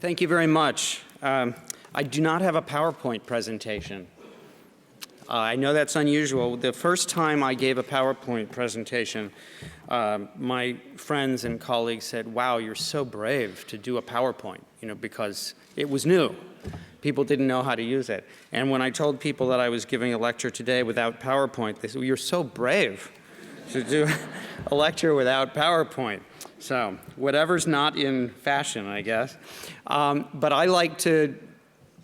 Thank you very much. I do not have a PowerPoint presentation. I know that's unusual. The first time I gave a PowerPoint presentation, my friends and colleagues said, wow, you're so brave to do a PowerPoint, because it was new. People didn't know how to use it. And when I told people that I was giving a lecture today without PowerPoint, they said, well, you're so brave to do a lecture without PowerPoint. So whatever's not in fashion, I guess. But I like to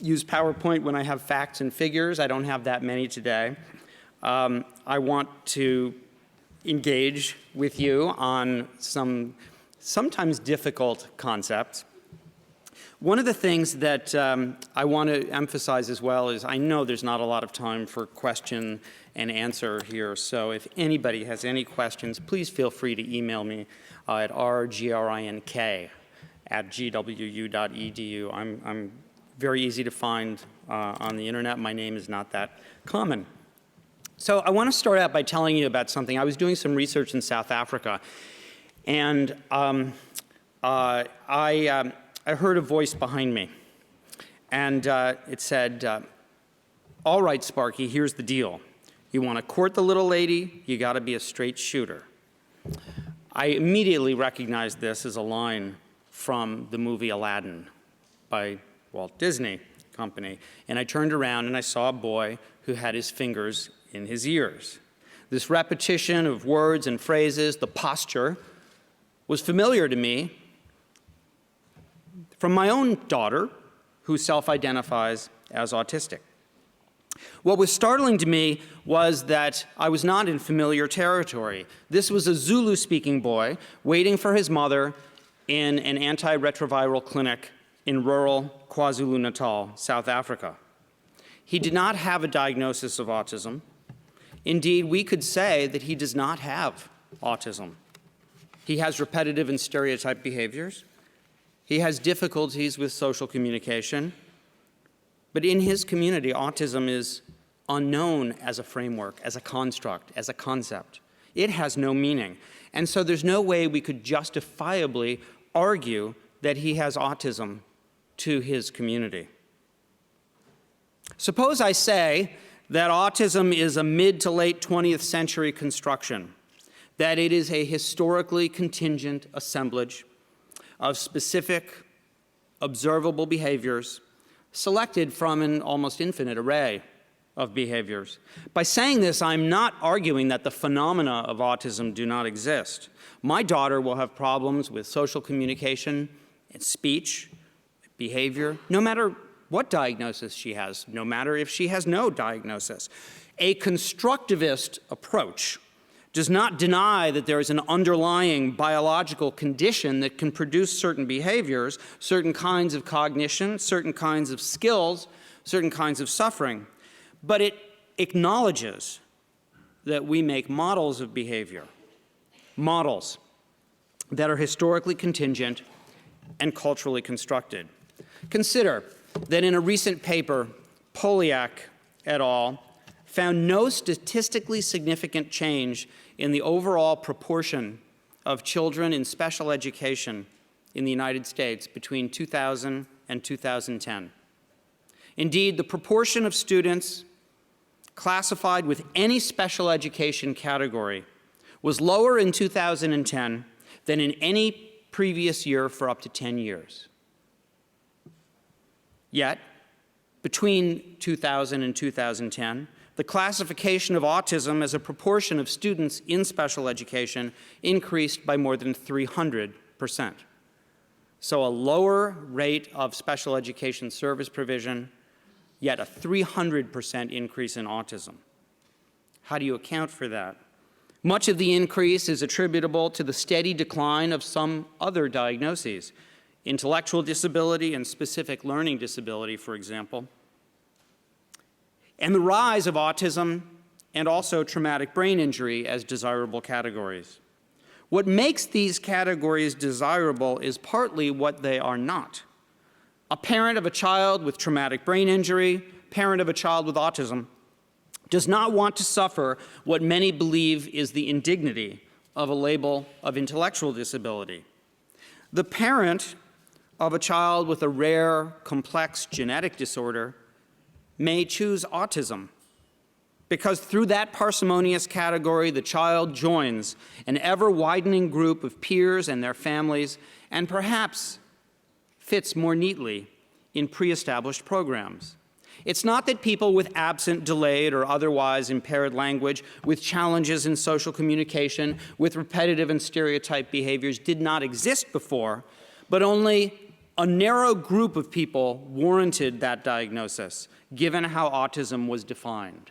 use PowerPoint when I have facts and figures. I don't have that many today. I want to engage with you on some sometimes difficult concepts. One of the things that I want to emphasize as well is I know there's not a lot of time for question and answer here, so if anybody has any questions, please feel free to email me at rgrink@gwu.edu. I'm very easy to find on the internet. My name is not that common. So I want to start out by telling you about something. I was doing some research in South Africa, and I heard a voice behind me, and it said, all right, Sparky, here's the deal. You want to court the little lady, you got to be a straight shooter. I immediately recognized this as a line from the movie Aladdin by Walt Disney Company, and I turned around and I saw a boy who had his fingers in his ears. This repetition of words and phrases, the posture, was familiar to me from my own daughter, who self-identifies as autistic. What was startling to me was that I was not in familiar territory. This was a Zulu-speaking boy waiting for his mother in an antiretroviral clinic in rural KwaZulu-Natal, South Africa. He did not have a diagnosis of autism. Indeed, we could say that he does not have autism. He has repetitive and stereotyped behaviors. He has difficulties with social communication. But in his community, autism is unknown as a framework, as a construct, as a concept. It has no meaning. And so there's no way we could justifiably argue that he has autism to his community. Suppose I say that autism is a mid to late 20th century construction, that it is a historically contingent assemblage of specific, observable behaviors selected from an almost infinite array of behaviors. By saying this, I'm not arguing that the phenomena of autism do not exist. My daughter will have problems with social communication and speech, behavior, no matter what diagnosis she has, no matter if she has no diagnosis. A constructivist approach does not deny that there is an underlying biological condition that can produce certain behaviors, certain kinds of cognition, certain kinds of skills, certain kinds of suffering. But it acknowledges that we make models of behavior, models that are historically contingent and culturally constructed. Consider that in a recent paper, Polyak et al. Found no statistically significant change in the overall proportion of children in special education in the United States between 2000 and 2010. Indeed, the proportion of students classified with any special education category was lower in 2010 than in any previous year for up to 10 years. Yet, between 2000 and 2010, the classification of autism as a proportion of students in special education increased by more than 300%. So a lower rate of special education service provision, yet a 300% increase in autism. How do you account for that? Much of the increase is attributable to the steady decline of some other diagnoses, intellectual disability and specific learning disability, for example, and the rise of autism and also traumatic brain injury as desirable categories. What makes these categories desirable is partly what they are not. A parent of a child with traumatic brain injury, parent of a child with autism, does not want to suffer what many believe is the indignity of a label of intellectual disability. The parent of a child with a rare, complex genetic disorder may choose autism, because through that parsimonious category, the child joins an ever-widening group of peers and their families, and perhaps fits more neatly in pre-established programs. It's not that people with absent, delayed, or otherwise impaired language, with challenges in social communication, with repetitive and stereotyped behaviors did not exist before, but only a narrow group of people warranted that diagnosis, given how autism was defined.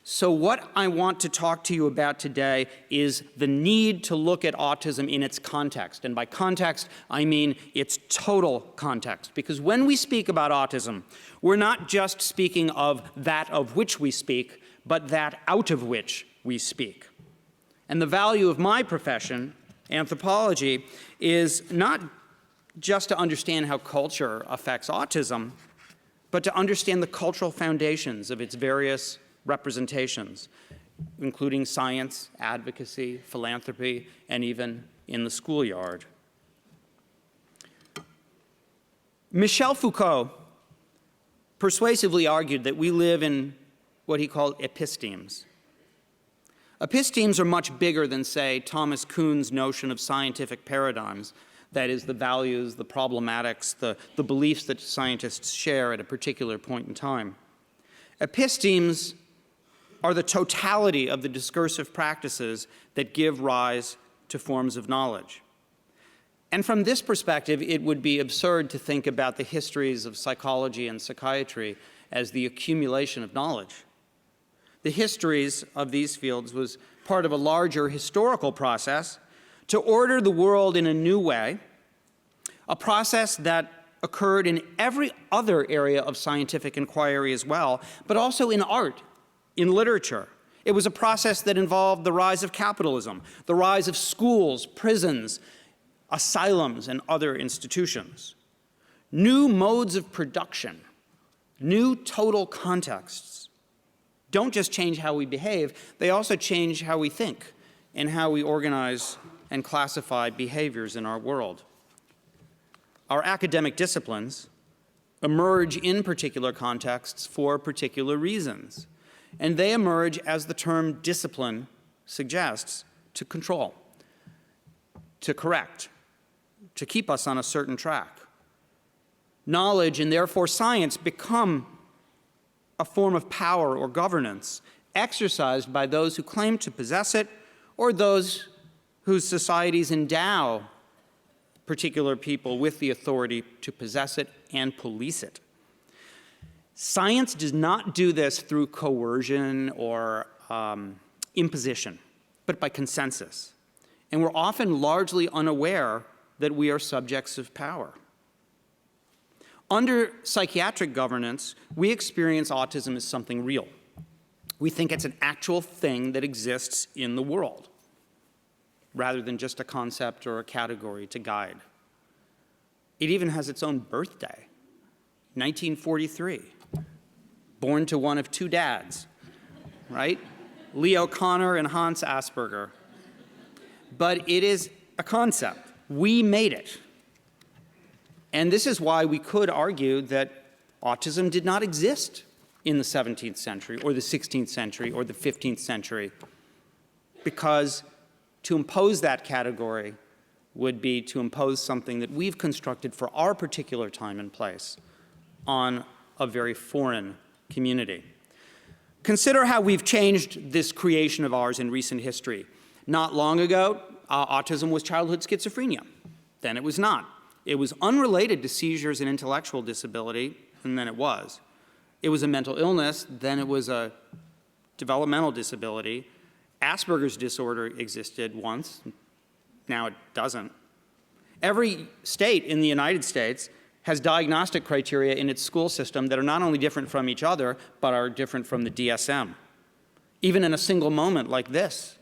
So what I want to talk to you about today is the need to look at autism in its context. And by context, I mean its total context. Because when we speak about autism, we're not just speaking of that of which we speak, but that out of which we speak. And the value of my profession, anthropology, is not just to understand how culture affects autism, but to understand the cultural foundations of its various representations, including science, advocacy, philanthropy, and even in the schoolyard. Michel Foucault persuasively argued that we live in what he called epistemes. Epistemes are much bigger than, say, Thomas Kuhn's notion of scientific paradigms, that is, the values, the problematics, the beliefs that scientists share at a particular point in time. Epistemes are the totality of the discursive practices that give rise to forms of knowledge. And from this perspective, it would be absurd to think about the histories of psychology and psychiatry as the accumulation of knowledge. The histories of these fields was part of a larger historical process to order the world in a new way, a process that occurred in every other area of scientific inquiry as well, but also in art, in literature. It was a process that involved the rise of capitalism, the rise of schools, prisons, asylums, and other institutions. New modes of production, new total contexts don't just change how we behave, they also change how we think and how we organize and classify behaviors in our world. Our academic disciplines emerge in particular contexts for particular reasons. And they emerge, as the term discipline suggests, to control, to correct, to keep us on a certain track. Knowledge, and therefore science, become a form of power or governance exercised by those who claim to possess it or those whose societies endow particular people with the authority to possess it and police it. Science does not do this through coercion or imposition, but by consensus. And we're often largely unaware that we are subjects of power. Under psychiatric governance, we experience autism as something real. We think it's an actual thing that exists in the world, rather than just a concept or a category to guide. It even has its own birthday, 1943. Born to one of two dads, right? Leo Kanner and Hans Asperger. But it is a concept. We made it. And this is why we could argue that autism did not exist in the 17th century or the 16th century or the 15th century, because to impose that category would be to impose something that we've constructed for our particular time and place on a very foreign community. Consider how we've changed this creation of ours in recent history. Not long ago, autism was childhood schizophrenia. Then it was not. It was unrelated to seizures and intellectual disability, and then it was. It was a mental illness, then it was a developmental disability. Asperger's disorder existed once, now it doesn't. Every state in the United States has diagnostic criteria in its school system that are not only different from each other, but are different from the DSM. Even in a single moment like this,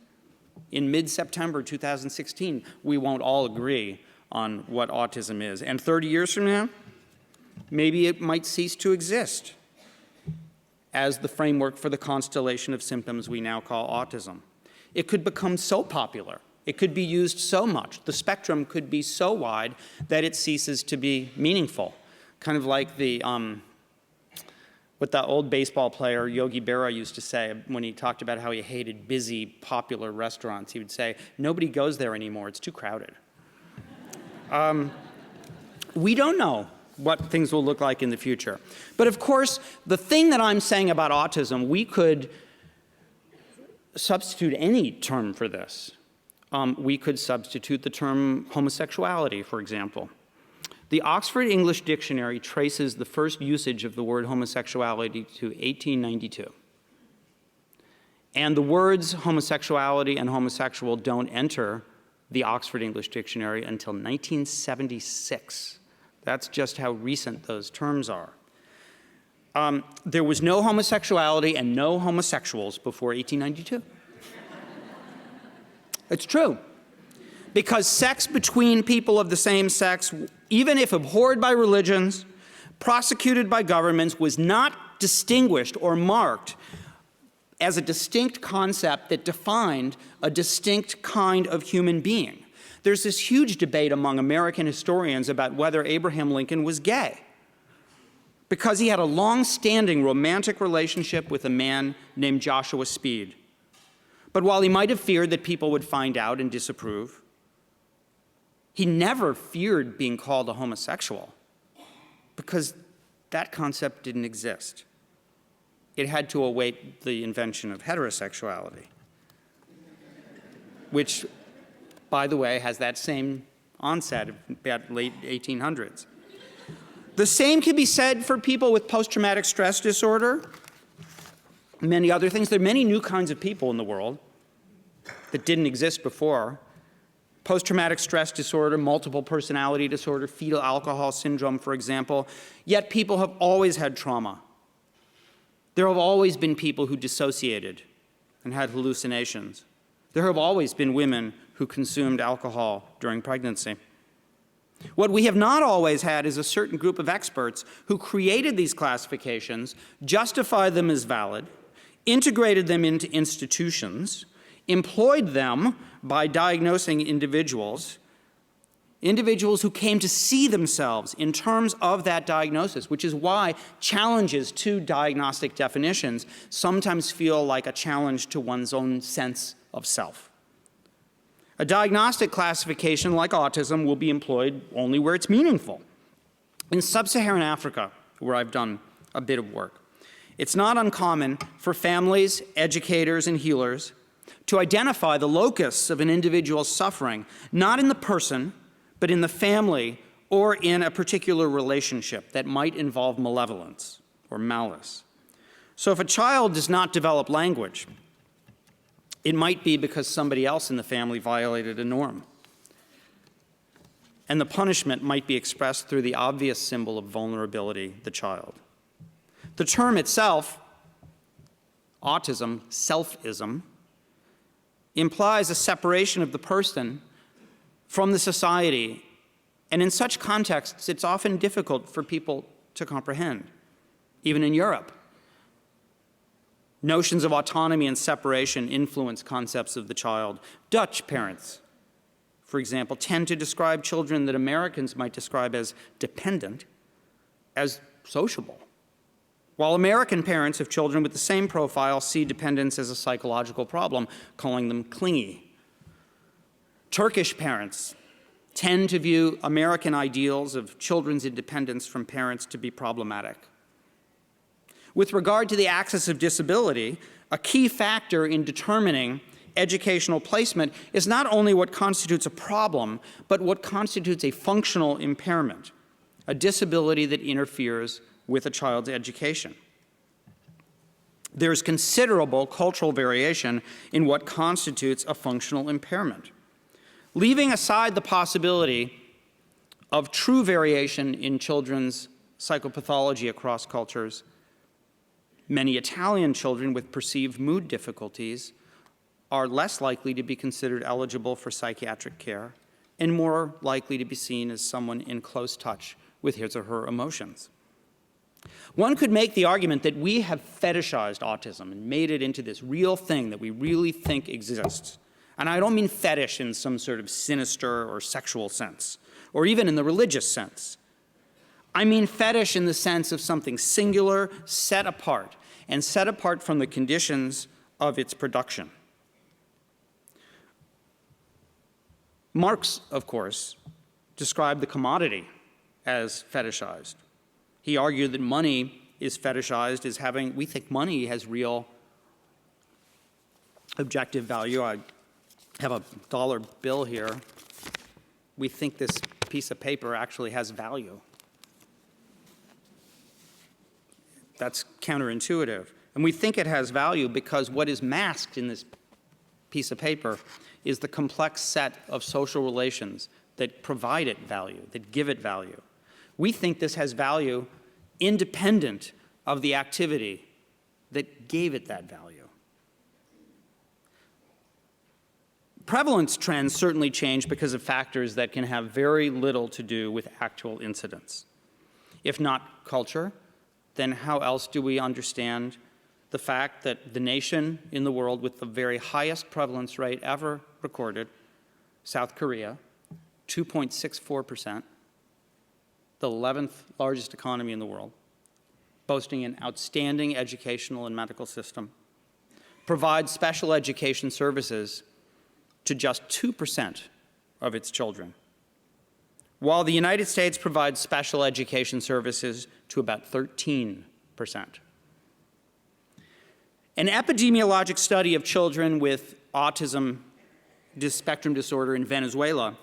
in mid-September 2016, we won't all agree on what autism is. And 30 years from now, maybe it might cease to exist as the framework for the constellation of symptoms we now call autism. It could become so popular It could be used so much. The spectrum could be so wide that it ceases to be meaningful. Kind of like what the old baseball player Yogi Berra used to say when he talked about how he hated busy, popular restaurants. He would say, nobody goes there anymore, it's too crowded. We don't know what things will look like in the future. But of course, the thing that I'm saying about autism, we could substitute any term for this. We could substitute the term homosexuality, for example. The Oxford English Dictionary traces the first usage of the word homosexuality to 1892. And the words homosexuality and homosexual don't enter the Oxford English Dictionary until 1976. That's just how recent those terms are. There was no homosexuality and no homosexuals before 1892. It's true. Because sex between people of the same sex, even if abhorred by religions, prosecuted by governments, was not distinguished or marked as a distinct concept that defined a distinct kind of human being. There's this huge debate among American historians about whether Abraham Lincoln was gay, because he had a long-standing romantic relationship with a man named Joshua Speed. But while he might have feared that people would find out and disapprove, he never feared being called a homosexual, because that concept didn't exist. It had to await the invention of heterosexuality, which, by the way, has that same onset of about late 1800s. The same can be said for people with post-traumatic stress disorder, many other things. There are many new kinds of people in the world that didn't exist before. Post-traumatic stress disorder, multiple personality disorder, fetal alcohol syndrome, for example. Yet people have always had trauma. There have always been people who dissociated and had hallucinations. There have always been women who consumed alcohol during pregnancy. What we have not always had is a certain group of experts who created these classifications, justified them as valid, integrated them into institutions, employed them by diagnosing individuals who came to see themselves in terms of that diagnosis, which is why challenges to diagnostic definitions sometimes feel like a challenge to one's own sense of self. A diagnostic classification like autism will be employed only where it's meaningful. In sub-Saharan Africa, where I've done a bit of work, it's not uncommon for families, educators, and healers to identify the locus of an individual's suffering, not in the person, but in the family or in a particular relationship that might involve malevolence or malice. So if a child does not develop language, it might be because somebody else in the family violated a norm. And the punishment might be expressed through the obvious symbol of vulnerability, the child. The term itself, autism, selfism, implies a separation of the person from the society. And in such contexts, it's often difficult for people to comprehend, even in Europe. Notions of autonomy and separation influence concepts of the child. Dutch parents, for example, tend to describe children that Americans might describe as dependent as sociable, while American parents of children with the same profile see dependence as a psychological problem, calling them clingy. Turkish parents tend to view American ideals of children's independence from parents to be problematic. With regard to the axis of disability, a key factor in determining educational placement is not only what constitutes a problem, but what constitutes a functional impairment, a disability that interferes with a child's education. There's considerable cultural variation in what constitutes a functional impairment. Leaving aside the possibility of true variation in children's psychopathology across cultures, many Italian children with perceived mood difficulties are less likely to be considered eligible for psychiatric care and more likely to be seen as someone in close touch with his or her emotions. One could make the argument that we have fetishized autism and made it into this real thing that we really think exists, And I don't mean fetish in some sort of sinister or sexual sense, or even in the religious sense. I mean fetish in the sense of something singular, set apart, and set apart from the conditions of its production. Marx, of course, described the commodity as fetishized. He argued that money is fetishized as having, we think money has real objective value. I have a dollar bill here. We think this piece of paper actually has value. That's counterintuitive. And we think it has value because what is masked in this piece of paper is the complex set of social relations that provide it value, that give it value. We think this has value independent of the activity that gave it that value. Prevalence trends certainly change because of factors that can have very little to do with actual incidents. If not culture, then how else do we understand the fact that the nation in the world with the very highest prevalence rate ever recorded, South Korea, 2.64%, the 11th largest economy in the world, boasting an outstanding educational and medical system, provides special education services to just 2% of its children, while the United States provides special education services to about 13%. An epidemiologic study of children with autism spectrum disorder in Venezuela,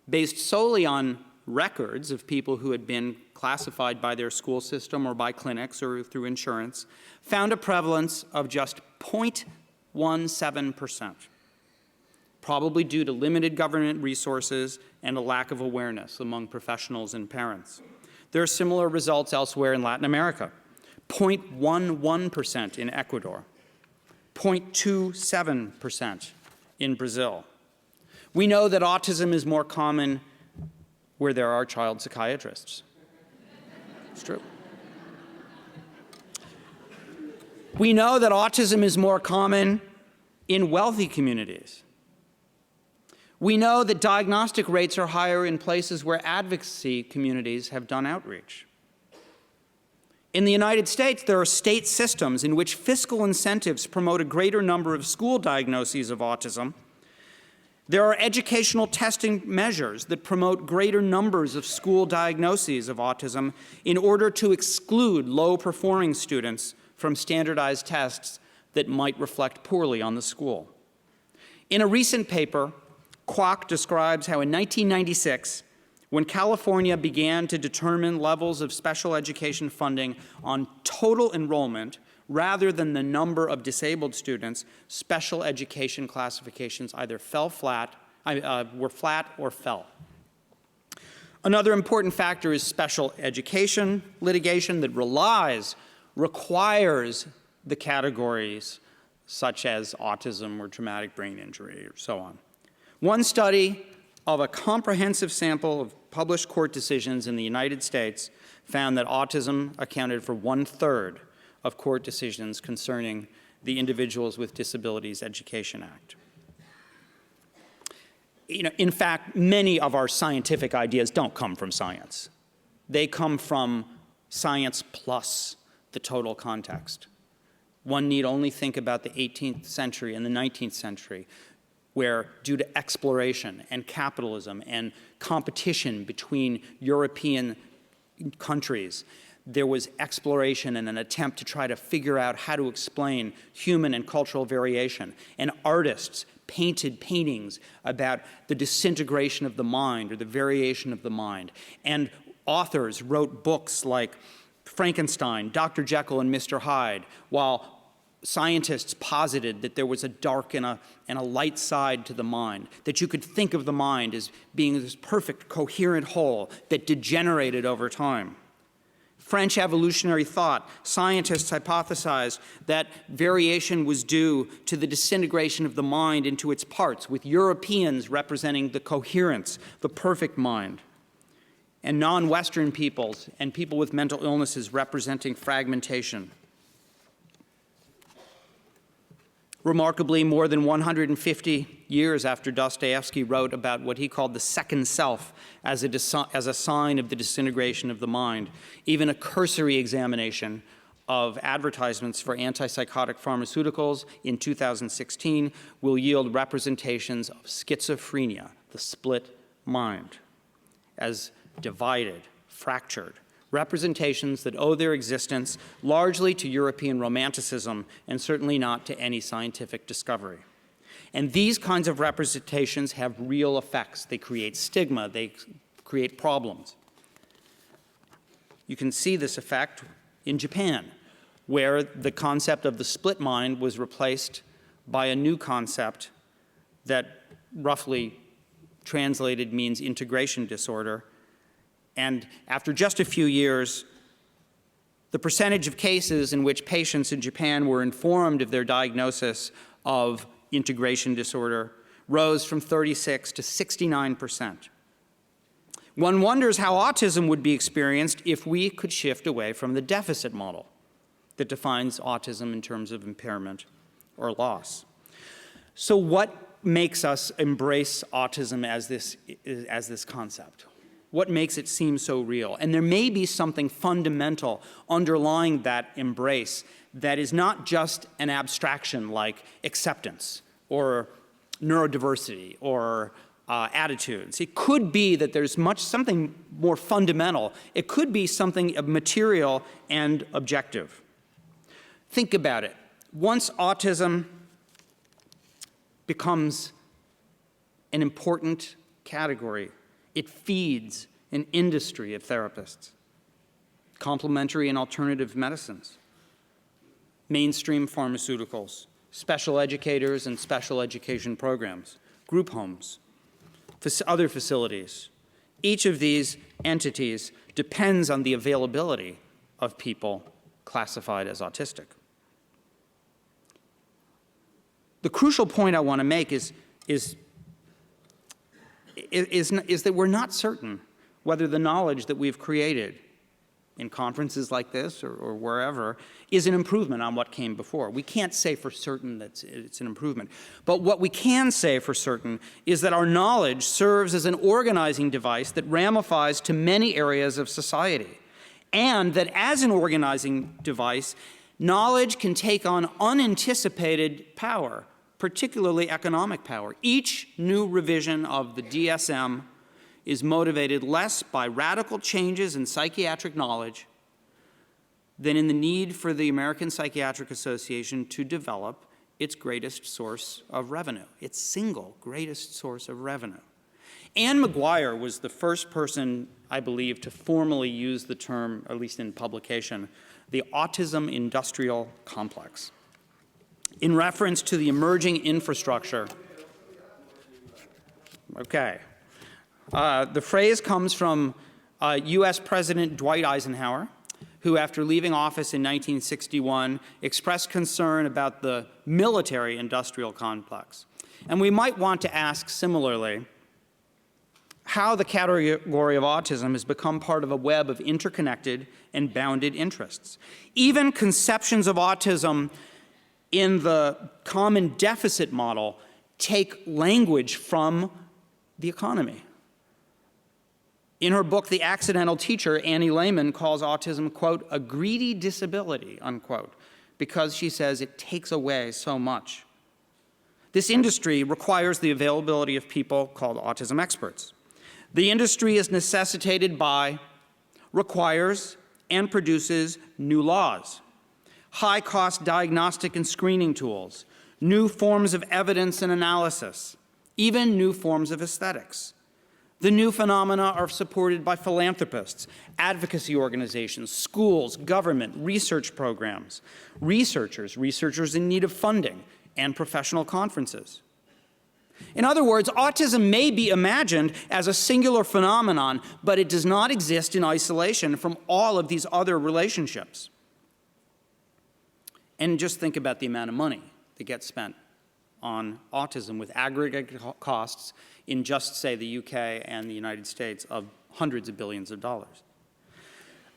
based solely on records of people who had been classified by their school system or by clinics or through insurance, found a prevalence of just 0.17%, probably due to limited government resources and a lack of awareness among professionals and parents. There are similar results elsewhere in Latin America, 0.11% in Ecuador, 0.27% in Brazil. We know that autism is more common where there are child psychiatrists. It's true. We know that autism is more common in wealthy communities. We know that diagnostic rates are higher in places where advocacy communities have done outreach. In the United States, there are state systems in which fiscal incentives promote a greater number of school diagnoses of autism. There are educational testing measures that promote greater numbers of school diagnoses of autism in order to exclude low-performing students from standardized tests that might reflect poorly on the school. In a recent paper, Kwok describes how in 1996, when California began to determine levels of special education funding on total enrollment rather than the number of disabled students, special education classifications either were flat or fell. Another important factor is special education litigation that requires the categories such as autism or traumatic brain injury or so on. One study of a comprehensive sample of published court decisions in the United States found that autism accounted for 1/3 of court decisions concerning the Individuals with Disabilities Education Act. In fact, many of our scientific ideas don't come from science. They come from science plus the total context. One need only think about the 18th century and the 19th century, where due to exploration and capitalism and competition between European countries, there was exploration and an attempt to try to figure out how to explain human and cultural variation. And artists painted paintings about the disintegration of the mind or the variation of the mind. And authors wrote books like Frankenstein, Dr. Jekyll and Mr. Hyde, while scientists posited that there was a dark and a light side to the mind, that you could think of the mind as being this perfect, coherent whole that degenerated over time. French evolutionary thought, scientists hypothesized that variation was due to the disintegration of the mind into its parts, with Europeans representing the coherence, the perfect mind, and non-Western peoples and people with mental illnesses representing fragmentation. Remarkably, more than 150 years after Dostoevsky wrote about what he called the second self as a sign of the disintegration of the mind, even a cursory examination of advertisements for antipsychotic pharmaceuticals in 2016 will yield representations of schizophrenia, the split mind, as divided, fractured, representations that owe their existence largely to European romanticism and certainly not to any scientific discovery. And these kinds of representations have real effects. They create stigma, they create problems. You can see this effect in Japan, where the concept of the split mind was replaced by a new concept that roughly translated means integration disorder. And after just a few years, the percentage of cases in which patients in Japan were informed of their diagnosis of integration disorder rose from 36 to 69%. One wonders how autism would be experienced if we could shift away from the deficit model that defines autism in terms of impairment or loss. So what makes us embrace autism as this concept? What makes it seem so real? And there may be something fundamental underlying that embrace that is not just an abstraction like acceptance or neurodiversity or attitudes. It could be that there's something more fundamental. It could be something material and objective. Think about it. Once autism becomes an important category, it feeds an industry of therapists, complementary and alternative medicines, mainstream pharmaceuticals, special educators and special education programs, group homes, other facilities. Each of these entities depends on the availability of people classified as autistic. The crucial point I want to make is that we're not certain whether the knowledge that we've created in conferences like this or wherever is an improvement on what came before. We can't say for certain that it's an improvement. But what we can say for certain is that our knowledge serves as an organizing device that ramifies to many areas of society, and that as an organizing device, knowledge can take on unanticipated power, particularly economic power. Each new revision of the DSM is motivated less by radical changes in psychiatric knowledge than in the need for the American Psychiatric Association to develop its greatest source of revenue, its single greatest source of revenue. Anne McGuire was the first person, I believe, to formally use the term, at least in publication, the autism industrial complex, in reference to the emerging infrastructure. Okay. The phrase comes from US President Dwight Eisenhower, who, after leaving office in 1961, expressed concern about the military-industrial complex. And we might want to ask similarly how the category of autism has become part of a web of interconnected and bounded interests. Even conceptions of autism in the common deficit model take language from the economy. In her book, The Accidental Teacher, Annie Lehman calls autism, quote, a greedy disability, unquote, because she says it takes away so much. This industry requires the availability of people called autism experts. The industry is necessitated by, requires, and produces new laws, high-cost diagnostic and screening tools, new forms of evidence and analysis, even new forms of aesthetics. The new phenomena are supported by philanthropists, advocacy organizations, schools, government, research programs, researchers in need of funding, and professional conferences. In other words, autism may be imagined as a singular phenomenon, but it does not exist in isolation from all of these other relationships. And just think about the amount of money that gets spent on autism, with aggregate costs in just, say, the UK and the United States of hundreds of billions of dollars.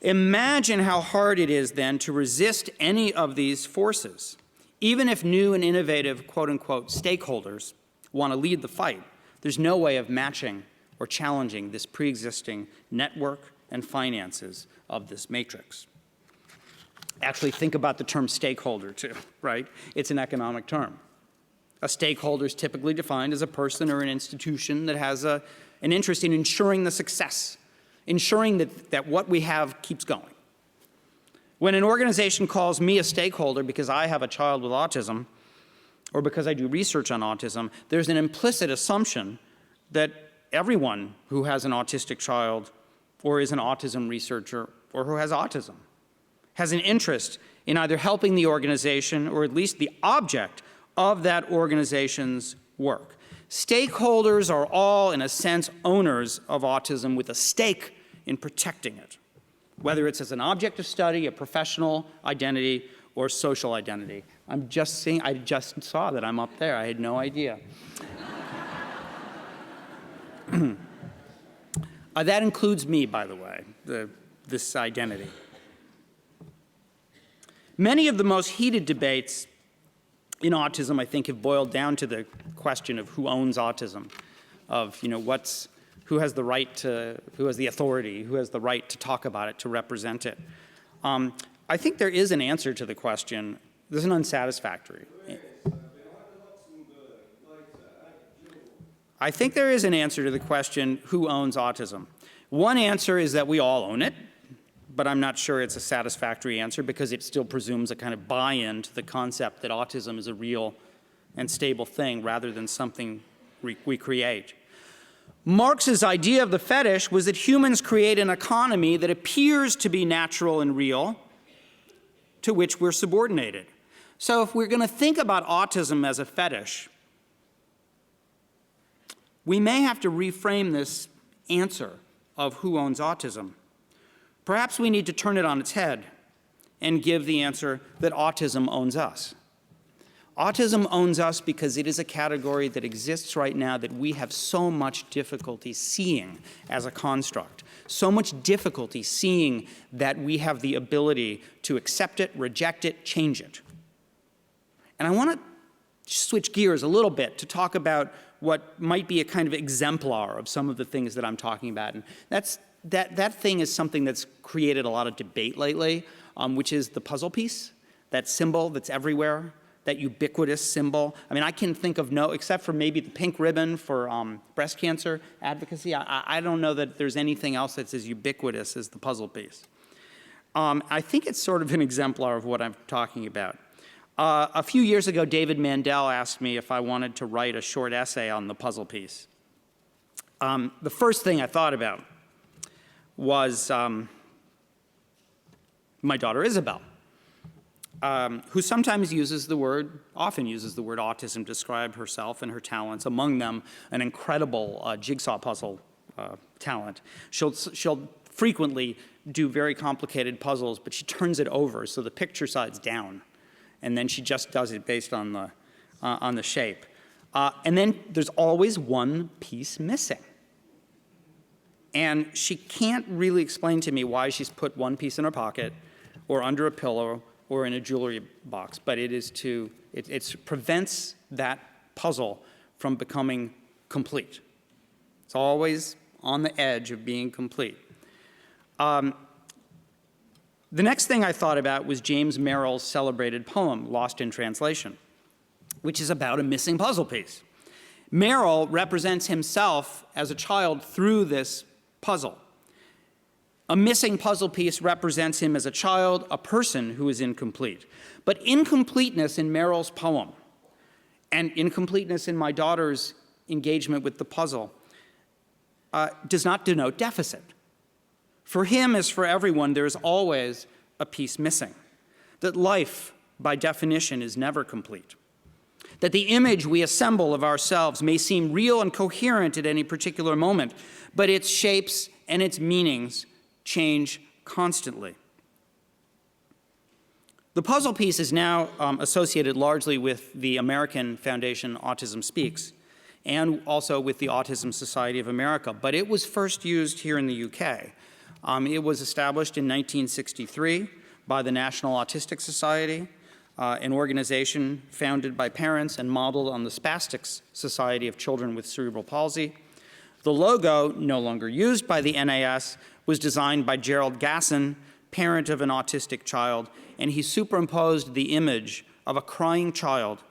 Imagine how hard it is then to resist any of these forces, Even if new and innovative, quote-unquote, stakeholders want to lead the fight, there's no way of matching or challenging this pre-existing network and finances of this matrix. Actually, think about the term stakeholder, too, right? It's an economic term. A stakeholder is typically defined as a person or an institution that has an interest in ensuring the success, ensuring that what we have keeps going. When an organization calls me a stakeholder because I have a child with autism or because I do research on autism, there's an implicit assumption that everyone who has an autistic child or is an autism researcher or who has autism has an interest in either helping the organization or at least the object of that organization's work. Stakeholders are all, in a sense, owners of autism with a stake in protecting it, whether it's as an object of study, a professional identity, or social identity. I'm just seeing, I just saw that I'm up there. I had no idea. That includes me, by the way, this identity. Many of the most heated debates in autism, I think, have boiled down to the question of who owns autism, of, who has the right to, who has the authority, who has the right to talk about it, to represent it. I think there is an answer to the question. There's an unsatisfactory. I think there is an answer to the question, who owns autism? One answer is that we all own it, but I'm not sure it's a satisfactory answer because it still presumes a kind of buy-in to the concept that autism is a real and stable thing rather than something we create. Marx's idea of the fetish was that humans create an economy that appears to be natural and real, to which we're subordinated. So if we're going to think about autism as a fetish, we may have to reframe this answer of who owns autism. Perhaps we need to turn it on its head and give the answer that autism owns us. Autism owns us because it is a category that exists right now that we have so much difficulty seeing as a construct, so much difficulty seeing that we have the ability to accept it, reject it, change it. And I want to switch gears a little bit to talk about what might be a kind of exemplar of some of the things that I'm talking about. And that thing is something that's created a lot of debate lately, which is the puzzle piece, that symbol that's everywhere, that ubiquitous symbol. I mean, I can think of no, except for maybe the pink ribbon for breast cancer advocacy, I don't know that there's anything else that's as ubiquitous as the puzzle piece. I think it's sort of an exemplar of what I'm talking about. A few years ago, David Mandel asked me if I wanted to write a short essay on the puzzle piece. The first thing I thought about was my daughter Isabel, who sometimes uses the word, often uses the word autism to describe herself and her talents, among them an incredible jigsaw puzzle talent. She'll frequently do very complicated puzzles, but she turns it over so the picture side's down, and then she just does it based on the shape. And then there's always one piece missing. And she can't really explain to me why she's put one piece in her pocket or under a pillow or in a jewelry box, but it prevents that puzzle from becoming complete. It's always on the edge of being complete. The next thing I thought about was James Merrill's celebrated poem, Lost in Translation, which is about a missing puzzle piece. Merrill represents himself as a child through this puzzle. A missing puzzle piece represents him as a child, a person who is incomplete. But incompleteness in Merrill's poem and incompleteness in my daughter's engagement with the puzzle does not denote deficit. For him, as for everyone, there is always a piece missing. That life, by definition, is never complete. That the image we assemble of ourselves may seem real and coherent at any particular moment, but its shapes and its meanings change constantly. The puzzle piece is now associated largely with the American Foundation Autism Speaks and also with the Autism Society of America, but it was first used here in the UK. It was established in 1963 by the National Autistic Society. an organization founded by parents and modeled on the Spastics Society of Children with Cerebral Palsy. The logo, no longer used by the NAS, was designed by Gerald Gasson, parent of an autistic child, and he superimposed the image of a crying child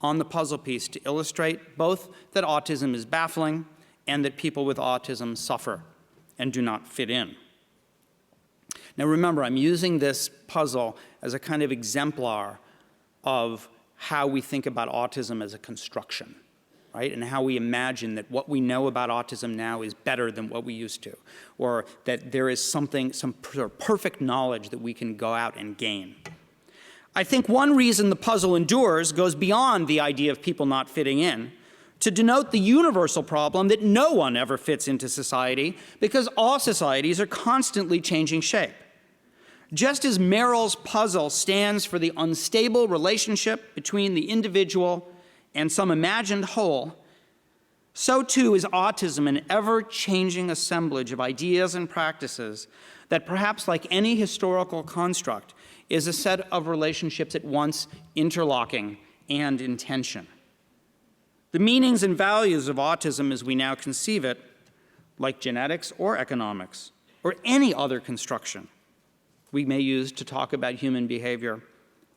on the puzzle piece to illustrate both that autism is baffling and that people with autism suffer and do not fit in. Now remember, I'm using this puzzle as a kind of exemplar of how we think about autism as a construction, right? And how we imagine that what we know about autism now is better than what we used to, or that there is some perfect knowledge that we can go out and gain. I think one reason the puzzle endures goes beyond the idea of people not fitting in to denote the universal problem that no one ever fits into society because all societies are constantly changing shape. Just as Merrill's puzzle stands for the unstable relationship between the individual and some imagined whole, so too is autism an ever-changing assemblage of ideas and practices that perhaps like any historical construct is a set of relationships at once interlocking and in tension. The meanings and values of autism as we now conceive it, like genetics or economics, or any other construction we may use to talk about human behavior,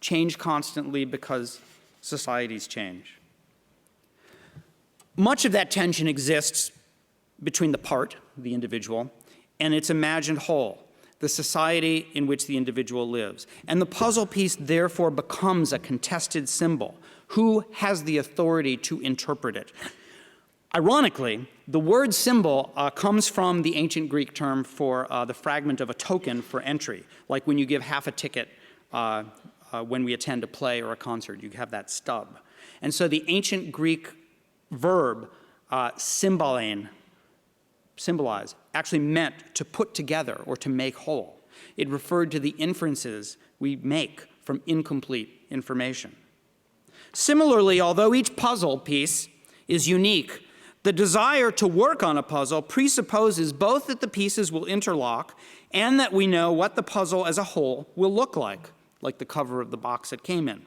change constantly because societies change. Much of that tension exists between the part, the individual, and its imagined whole, the society in which the individual lives. And the puzzle piece therefore becomes a contested symbol. Who has the authority to interpret it? Ironically, the word symbol comes from the ancient Greek term for the fragment of a token for entry, like when you give half a ticket when we attend a play or a concert, you have that stub. And so the ancient Greek verb symbolize, actually meant to put together or to make whole. It referred to the inferences we make from incomplete information. Similarly, although each puzzle piece is unique, the desire to work on a puzzle presupposes both that the pieces will interlock and that we know what the puzzle as a whole will look like the cover of the box it came in.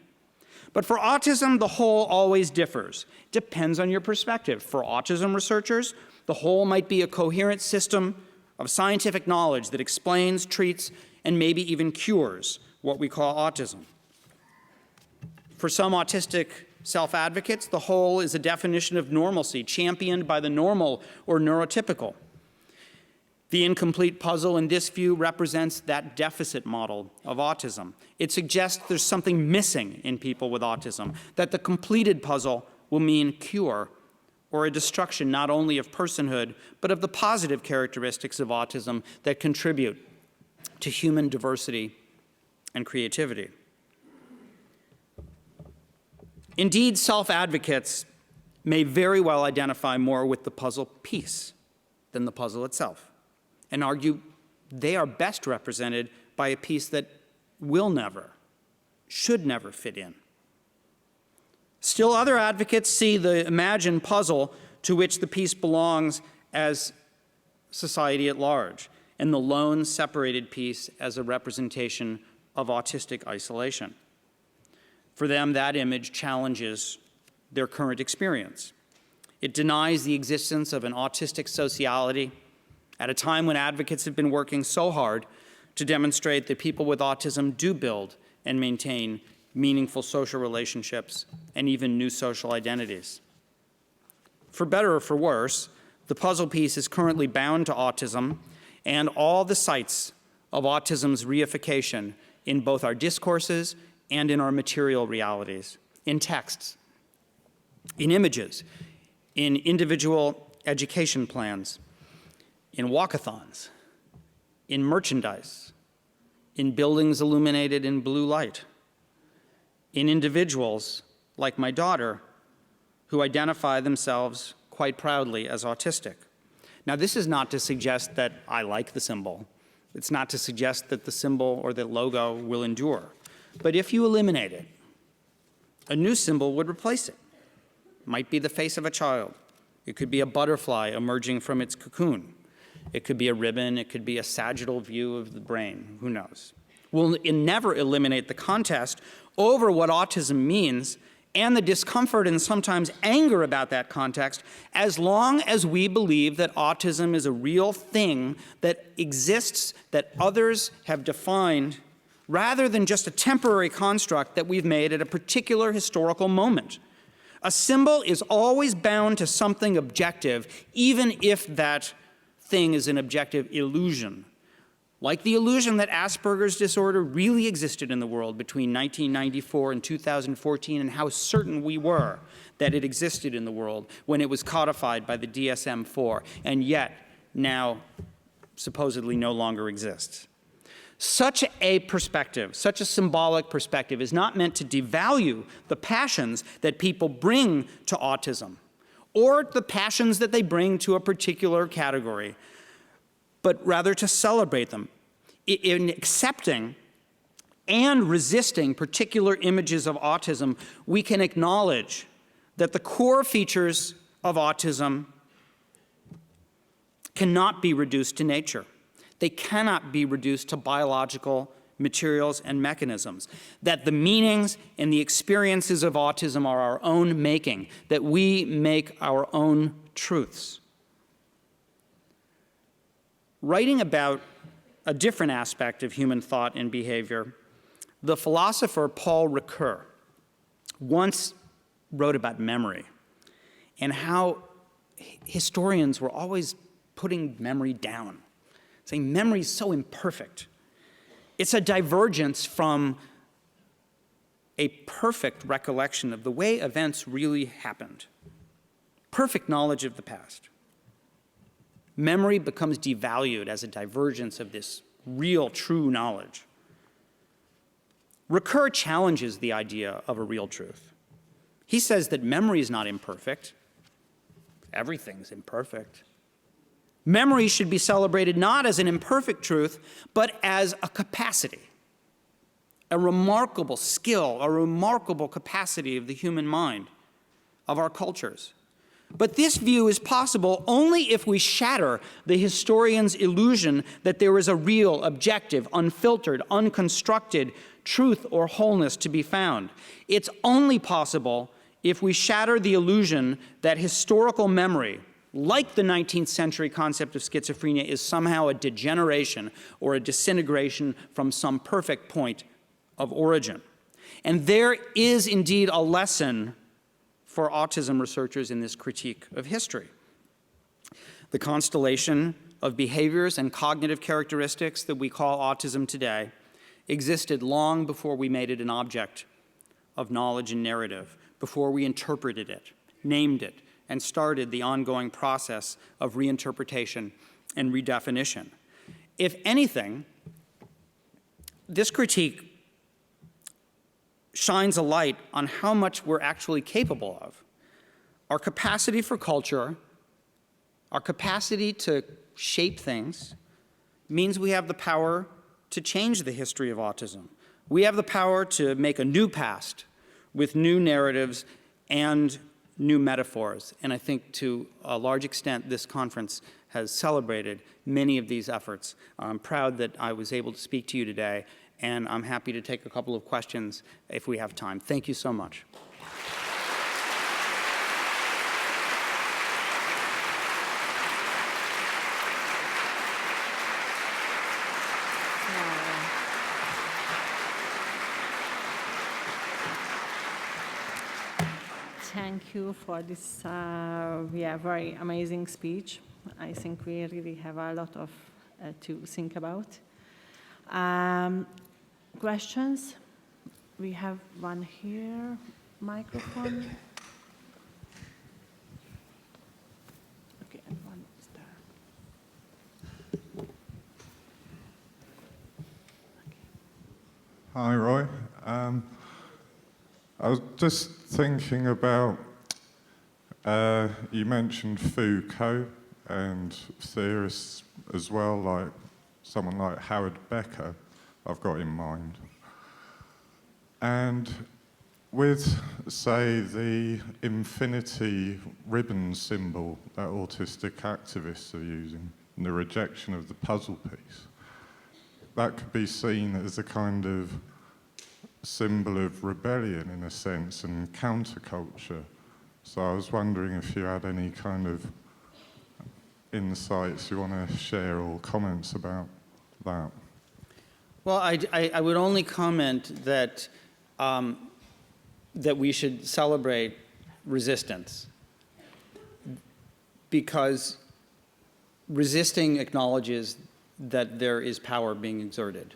But for autism, the whole always differs. Depends on your perspective. For autism researchers, the whole might be a coherent system of scientific knowledge that explains, treats, and maybe even cures what we call autism. For some autistic self-advocates, the whole is a definition of normalcy, championed by the normal or neurotypical. The incomplete puzzle in this view represents that deficit model of autism. It suggests there's something missing in people with autism, that the completed puzzle will mean cure or a destruction not only of personhood, but of the positive characteristics of autism that contribute to human diversity and creativity. Indeed, self-advocates may very well identify more with the puzzle piece than the puzzle itself, and argue they are best represented by a piece that will never, should never fit in. Still, other advocates see the imagined puzzle to which the piece belongs as society at large, and the lone separated piece as a representation of autistic isolation. For them, that image challenges their current experience. It denies the existence of an autistic sociality at a time when advocates have been working so hard to demonstrate that people with autism do build and maintain meaningful social relationships and even new social identities. For better or for worse, the puzzle piece is currently bound to autism and all the sites of autism's reification in both our discourses and in our material realities, in texts, in images, in individual education plans, in walkathons, in merchandise, in buildings illuminated in blue light, in individuals like my daughter who identify themselves quite proudly as autistic. Now, this is not to suggest that I like the symbol. It's not to suggest that the symbol or the logo will endure. But if you eliminate it, a new symbol would replace it. It might be the face of a child. It could be a butterfly emerging from its cocoon. It could be a ribbon. It could be a sagittal view of the brain. Who knows? We'll never eliminate the contest over what autism means and the discomfort and sometimes anger about that context, as long as we believe that autism is a real thing that exists, that others have defined, rather than just a temporary construct that we've made at a particular historical moment. A symbol is always bound to something objective, even if that thing is an objective illusion. Like the illusion that Asperger's disorder really existed in the world between 1994 and 2014, and how certain we were that it existed in the world when it was codified by the DSM-4, and yet now supposedly no longer exists. Such a perspective, such a symbolic perspective, is not meant to devalue the passions that people bring to autism, or the passions that they bring to a particular category, but rather to celebrate them. In accepting and resisting particular images of autism, we can acknowledge that the core features of autism cannot be reduced to nature. They cannot be reduced to biological materials and mechanisms, that the meanings and the experiences of autism are our own making, that we make our own truths. Writing about a different aspect of human thought and behavior, the philosopher Paul Ricoeur once wrote about memory and how historians were always putting memory down, saying memory is so imperfect. It's a divergence from a perfect recollection of the way events really happened, perfect knowledge of the past. Memory becomes devalued as a divergence of this real, true knowledge. Ricoeur challenges the idea of a real truth. He says that memory is not imperfect. Everything's imperfect. Memory should be celebrated not as an imperfect truth, but as a capacity, a remarkable skill, a remarkable capacity of the human mind, of our cultures. But this view is possible only if we shatter the historian's illusion that there is a real, objective, unfiltered, unconstructed truth or wholeness to be found. It's only possible if we shatter the illusion that historical memory, like the 19th century concept of schizophrenia, is somehow a degeneration or a disintegration from some perfect point of origin. And there is indeed a lesson for autism researchers in this critique of history. The constellation of behaviors and cognitive characteristics that we call autism today existed long before we made it an object of knowledge and narrative, before we interpreted it, named it, and started the ongoing process of reinterpretation and redefinition. If anything, this critique shines a light on how much we're actually capable of. Our capacity for culture, our capacity to shape things, means we have the power to change the history of autism. We have the power to make a new past with new narratives and new metaphors. And I think to a large extent, this conference has celebrated many of these efforts. I'm proud that I was able to speak to you today, and I'm happy to take a couple of questions if we have time. Thank you so much. Thank you for this very amazing speech. I think we really have a lot of to think about. Questions? We have one here. Microphone. Okay, and one is there. Okay. Hi, Roy. I was just thinking about, you mentioned Foucault and theorists as well, like someone like Howard Becker, I've got in mind. And with, say, the infinity ribbon symbol that autistic activists are using, and the rejection of the puzzle piece, that could be seen as a kind of symbol of rebellion in a sense and counterculture. So I was wondering if you had any kind of insights you want to share or comments about that. Well, I would only comment that, that we should celebrate resistance, because resisting acknowledges that there is power being exerted.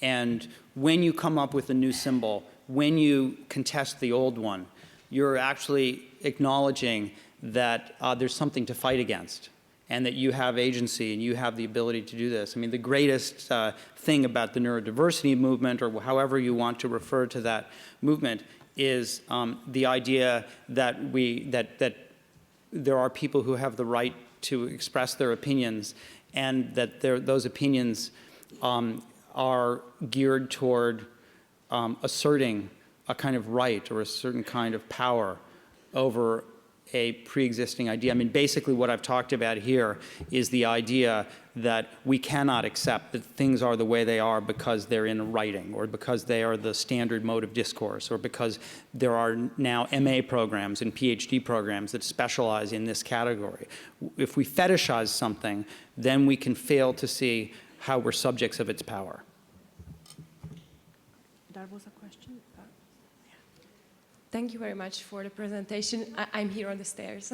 And when you come up with a new symbol, when you contest the old one, you're actually acknowledging that there's something to fight against, and that you have agency and you have the ability to do this. I mean, the greatest thing about the neurodiversity movement, or however you want to refer to that movement, is the idea that that there are people who have the right to express their opinions, and that those opinions are geared toward asserting a kind of right or a certain kind of power over a pre-existing idea. I mean, basically what I've talked about here is the idea that we cannot accept that things are the way they are because they're in writing, or because they are the standard mode of discourse, or because there are now MA programs and PhD programs that specialize in this category. If we fetishize something, then we can fail to see how we're subjects of its power. That was a question? Thank you very much for the presentation. I'm here on the stairs.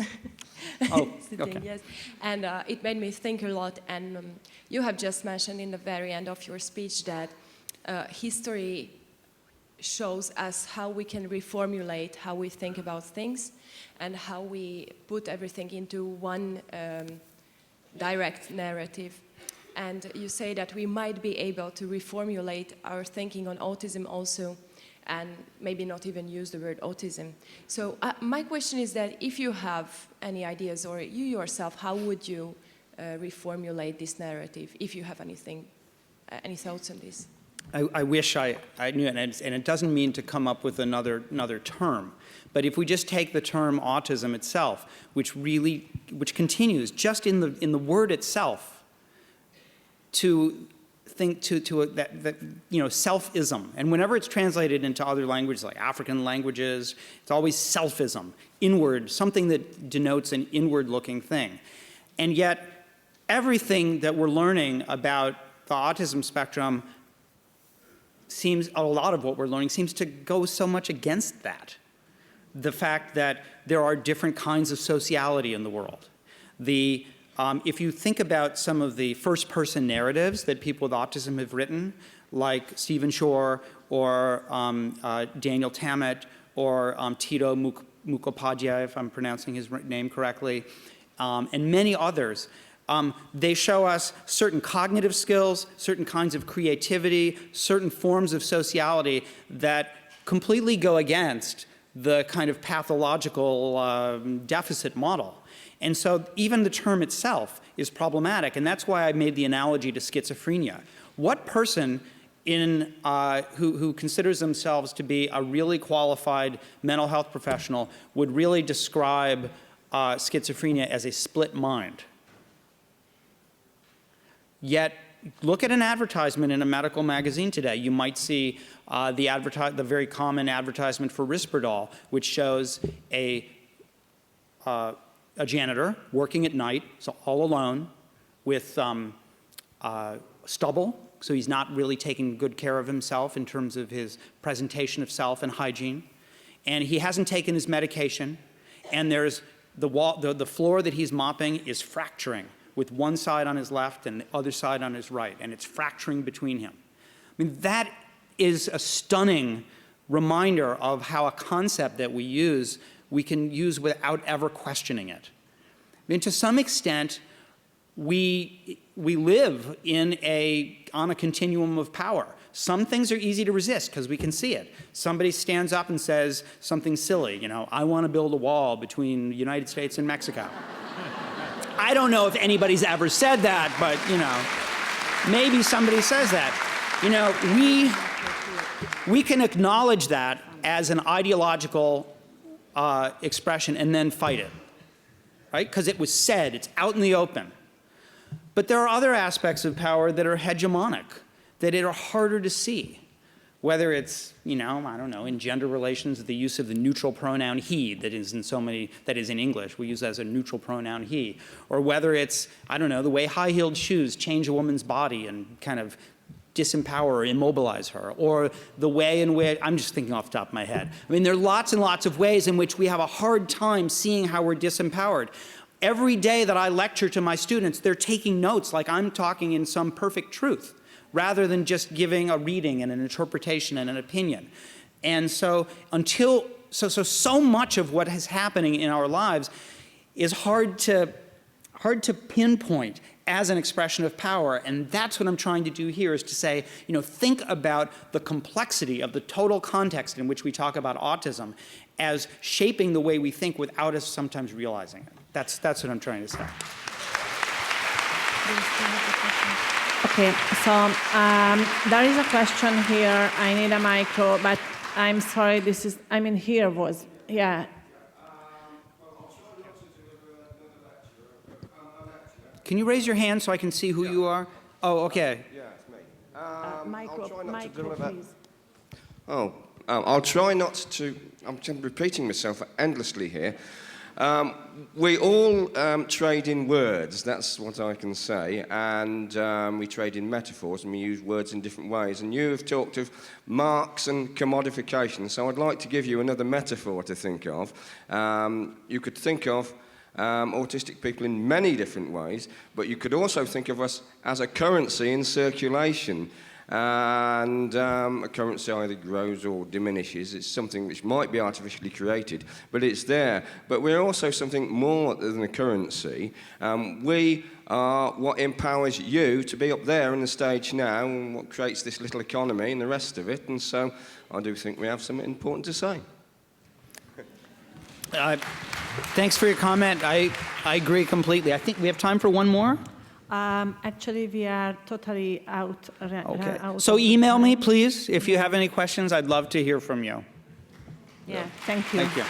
Oh, sitting, okay. Yes. And it made me think a lot. And you have just mentioned in the very end of your speech that history shows us how we can reformulate how we think about things, and how we put everything into one direct narrative. And you say that we might be able to reformulate our thinking on autism also, and maybe not even use the word autism. So my question is that if you have any ideas, or you yourself, how would you reformulate this narrative, if you have anything, any thoughts on this? I wish I knew it, and it doesn't mean to come up with another term. But if we just take the term autism itself, which continues just in the word itself to think that selfism, and whenever it's translated into other languages like African languages, it's always selfism, inward, something that denotes an inward-looking thing. And yet, everything that we're learning about the autism spectrum a lot of what we're learning seems to go so much against that. The fact that there are different kinds of sociality in the world. If you think about some of the first-person narratives that people with autism have written, like Stephen Shore, or Daniel Tammet, or Tito Mukhopadhyay, if I'm pronouncing his name correctly, and many others, they show us certain cognitive skills, certain kinds of creativity, certain forms of sociality that completely go against the kind of pathological deficit model. And so even the term itself is problematic, and that's why I made the analogy to schizophrenia. What person who considers themselves to be a really qualified mental health professional would really describe schizophrenia as a split mind? Yet, look at an advertisement in a medical magazine today. You might see the very common advertisement for Risperdal, which shows a janitor working at night, so all alone, with stubble, so he's not really taking good care of himself in terms of his presentation of self and hygiene. And he hasn't taken his medication, and there's the floor that he's mopping is fracturing, with one side on his left and the other side on his right, and it's fracturing between him. I mean, that is a stunning reminder of how a concept that we can use without ever questioning it. I mean, to some extent, we live on a continuum of power. Some things are easy to resist because we can see it. Somebody stands up and says something silly, I want to build a wall between the United States and Mexico. I don't know if anybody's ever said that, but, maybe somebody says that. We can acknowledge that as an ideological expression and then fight it, right? Because it was said, it's out in the open. But there are other aspects of power that are hegemonic, that are harder to see. whether it's, I don't know, in gender relations, the use of the neutral pronoun he that is in English. We use that as a neutral pronoun he. Or whether it's, I don't know, the way high-heeled shoes change a woman's body and kind of disempower or immobilize her. Or the way in which, I'm just thinking off the top of my head. I mean, there are lots and lots of ways in which we have a hard time seeing how we're disempowered. Every day that I lecture to my students, they're taking notes like I'm talking in some perfect truth, rather than just giving a reading and an interpretation and an opinion. And so so much of what is happening in our lives is hard to pinpoint as an expression of power, and that's what I'm trying to do here, is to say, think about the complexity of the total context in which we talk about autism as shaping the way we think without us sometimes realizing it. That's what I'm trying to say. Okay, so there is a question here. I need a micro, but I'm sorry, here was, yeah. Can you raise your hand so I can see who you are? Oh, okay. Yeah, it's me. Micro, please. I'll try not to, I'm repeating myself endlessly here. We all trade in words, that's what I can say, and we trade in metaphors and we use words in different ways. And you have talked of marks and commodification, so I'd like to give you another metaphor to think of. You could think of autistic people in many different ways, but you could also think of us as a currency in circulation. And a currency either grows or diminishes. It's something which might be artificially created, but it's there. But we're also something more than a currency. We are what empowers you to be up there on the stage now, and what creates this little economy and the rest of it. And so I do think we have something important to say. Thanks for your comment. I agree completely. I think we have time for one more. Actually, we are totally out. Okay. Out So of email me, time. please, if you have any questions. I'd love to hear from you. Yeah, thank you. Thank you.